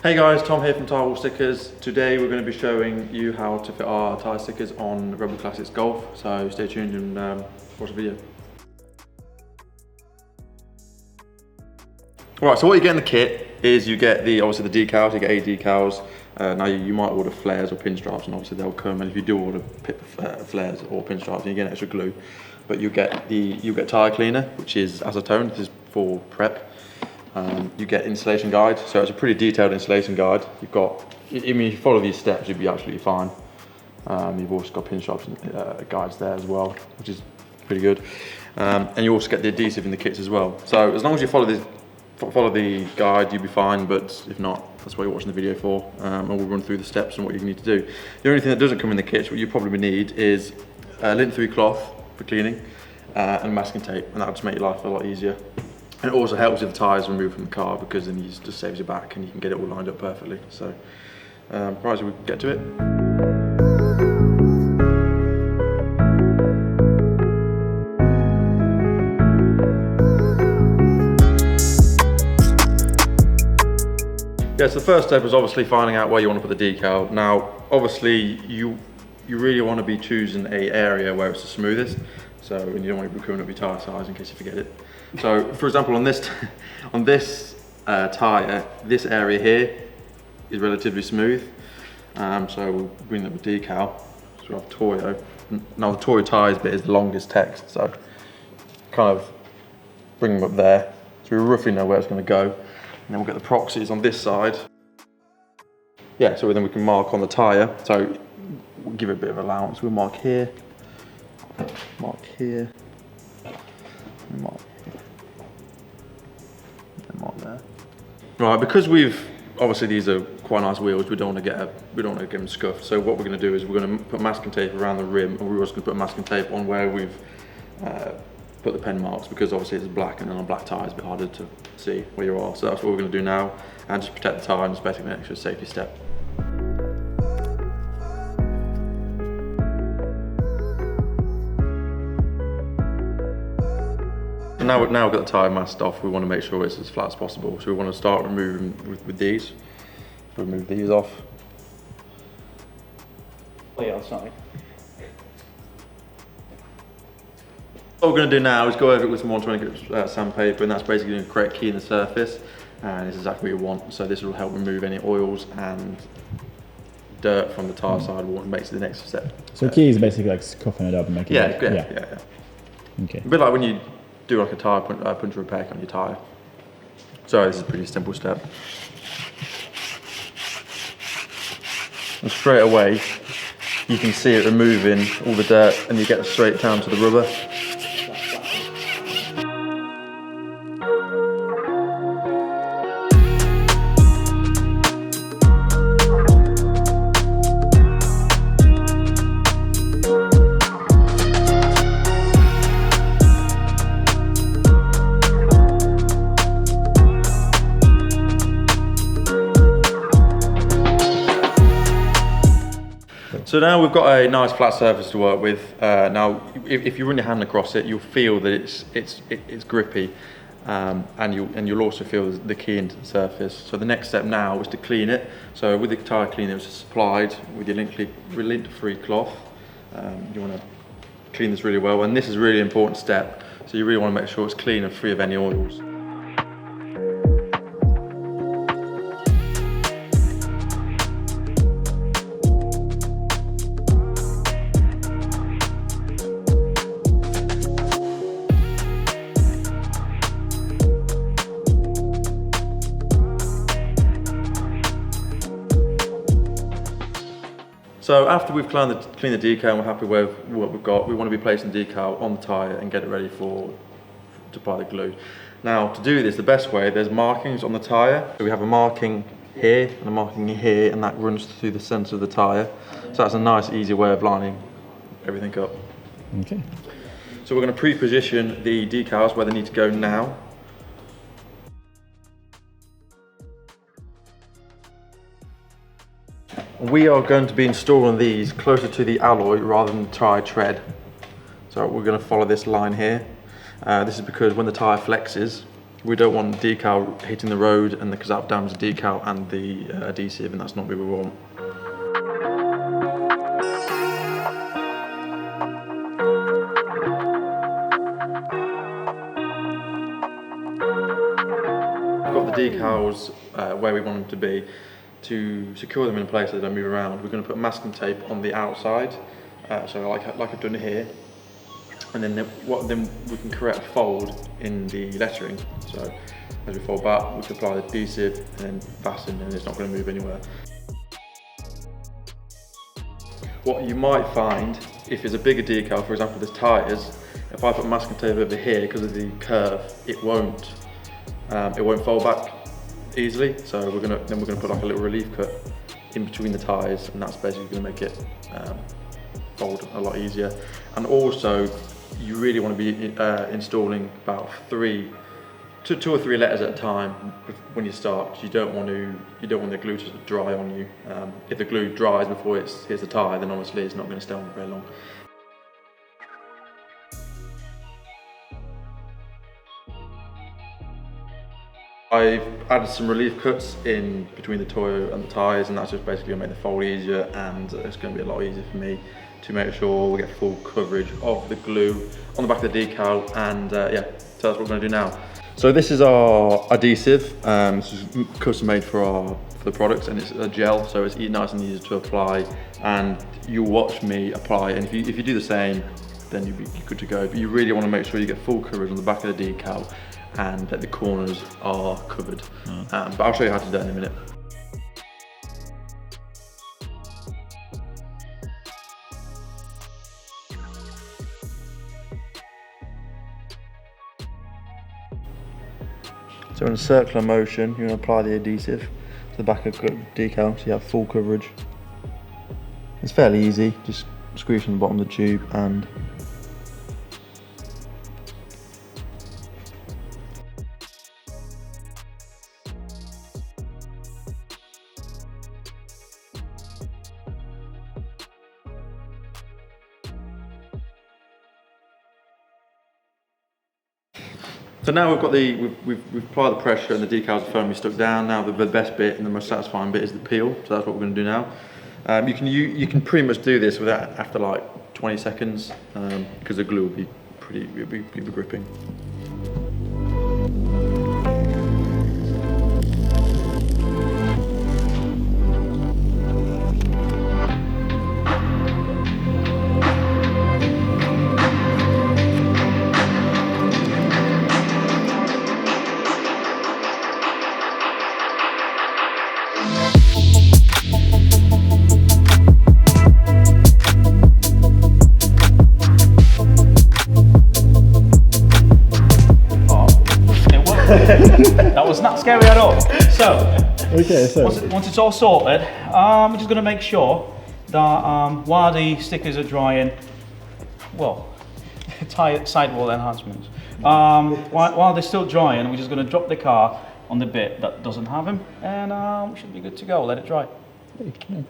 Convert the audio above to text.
Hey guys, Tom here from Tyre Stickers. Today we're going to be showing you how to fit our tyre stickers on Rebel Classics Golf, so stay tuned and watch the video. Right, so what you get in the kit is you get obviously the decals, you get 8 decals. Now you might order flares or pinstripes and obviously they'll come, and if you do order flares or pinstripes you get extra glue. But you get tyre cleaner, which is acetone. This is for prep. You get installation guide, so it's a pretty detailed installation guide. You've got, I mean, if you follow these steps, you'll be absolutely fine. You've also got pinstripes and guides there as well, which is pretty good. And you also get the adhesive in the kits as well. So as long as you follow the guide, you'll be fine. But if not, that's what you're watching the video for. And we'll run through the steps and what you need to do. The only thing that doesn't come in the kits, what you probably need, is lint-free cloth for cleaning and masking tape, and that'll just make your life a lot easier. And it also helps if the tyres are removed from the car, because then it just saves you back and you can get it all lined up perfectly. So, right, so we can get to it. Yeah, so the first step is obviously finding out where you want to put the decal. Now, obviously, you really want to be choosing an area where it's the smoothest. So, and you don't want to be coming up your tyre size in case you forget it. So, for example, on this tyre, this area here is relatively smooth. So we'll bring up the decal. So we have Toyo. Now the Toyo tyres bit is the longest text, so kind of bring them up there. So we roughly know where it's going to go. And then we'll get the proxies on this side. Yeah, so then we can mark on the tyre. So we'll give it a bit of allowance. We'll mark here, mark here, and mark. There. Right, because obviously these are quite nice wheels, we don't want to get them scuffed. So what we're going to do is we're going to put masking tape around the rim, and we're also going to put masking tape on where we've put the pen marks, because obviously it's black, and then on black tyre it's a bit harder to see where you are. So that's what we're going to do now, and just protect the tyre, and just basically an extra safety step. Now we've got the tyre masked off, we want to make sure it's as flat as possible. So we want to start removing with these. Remove these off. Oh yeah, sorry. What we're going to do now is go over it with some 120 grit sandpaper, and that's basically going to create a key in the surface, and it's exactly what you want. So this will help remove any oils and dirt from the tyre side, what makes it the next step. So key is basically like scuffing it up and making it. Yeah. Okay. A bit like when you do like a tyre puncture repair on your tyre. So this is a pretty simple step. And straight away, you can see it removing all the dirt, and you get straight down to the rubber. So now we've got a nice flat surface to work with. Now, if you run your hand across it, you'll feel that it's grippy, and you'll also feel the key into the surface. So the next step now is to clean it. So with the tyre cleaner, it's supplied with your lint-free cloth. You want to clean this really well, and this is a really important step. So you really want to make sure it's clean and free of any oils. So after we've cleaned the decal and we're happy with what we've got, we want to be placing the decal on the tyre and get it ready to apply the glue. Now, to do this, the best way, there's markings on the tyre. So we have a marking here and a marking here, and that runs through the centre of the tyre. So that's a nice, easy way of lining everything up. Okay. So we're going to pre-position the decals where they need to go now. We are going to be installing these closer to the alloy rather than the tyre tread. So we're going to follow this line here. This is because when the tyre flexes, we don't want decal hitting the road, and because that damages the decal and the adhesive, and that's not what we want. We've got the decals where we want them to be. To secure them in place so they don't move around, we're going to put masking tape on the outside, so like I've done here, and then we can create a fold in the lettering. So as we fold back, we can apply the adhesive and then fasten, and it's not going to move anywhere. What you might find, if it's a bigger decal, for example there's tyres, if I put masking tape over here because of the curve, it won't fold back easily. So we're gonna put like a little relief cut in between the tyres, and that's basically going to make it fold a lot easier. And also, you really want to be installing about two or three letters at a time when you start. You don't want the glue to dry on you. If the glue dries before it hits the tyre, then obviously it's not going to stay on very long. I've added some relief cuts in between the toyo and the tyres, and that's just basically going to make the fold easier, and it's going to be a lot easier for me to make sure we get full coverage of the glue on the back of the decal. And yeah, so that's what we're going to do now. So this is our adhesive. This is custom made for the products, and it's a gel, so it's nice and easy to apply. And you'll watch me apply, and if you do the same, then you'll be good to go. But you really want to make sure you get full coverage on the back of the decal, and that the corners are covered. But I'll show you how to do that in a minute. So in a circular motion, you're going to apply the adhesive to the back of the decal so you have full coverage. It's fairly easy, just squeeze from the bottom of the tube and so now we've applied the pressure and the decals are firmly stuck down. Now the best bit and the most satisfying bit is the peel. So that's what we're going to do now. You can pretty much do this without after like 20 seconds because the glue will be it'll be gripping. That was not scary at all. So, Okay, so once it's all sorted, we're just going to make sure that while the stickers are drying, well, sidewall enhancements, while they're still drying, we're just going to drop the car on the bit that doesn't have them, and we should be good to go. Let it dry. cool.